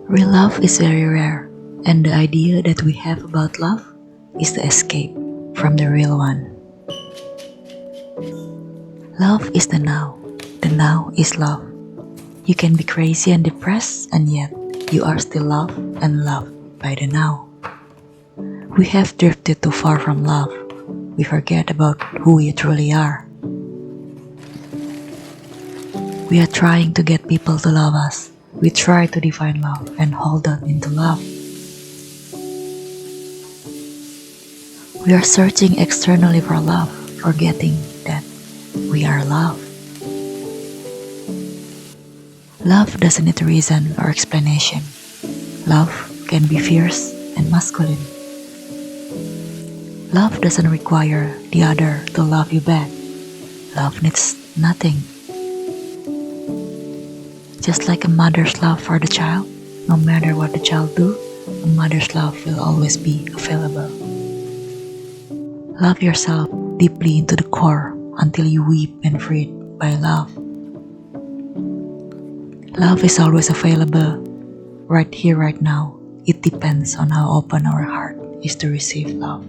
Real love is very rare, and the idea that we have about love is the escape from the real one. Love is the now. The now is love. You can be crazy and depressed, and yet you are still loved and loved by the now. We have drifted too far from love. We forget about who we truly are. We are trying to get people to love us. We try to define love and hold on into love. We are searching externally for love, forgetting that we are love. Love doesn't need reason or explanation. Love can be fierce and masculine. Love doesn't require the other to love you back. Love needs nothing. Just like a mother's love for the child, no matter what the child do, a mother's love will always be available. Love yourself deeply into the core until you weep and freed by love. Love is always available, right here, right now. It depends on how open our heart is to receive love.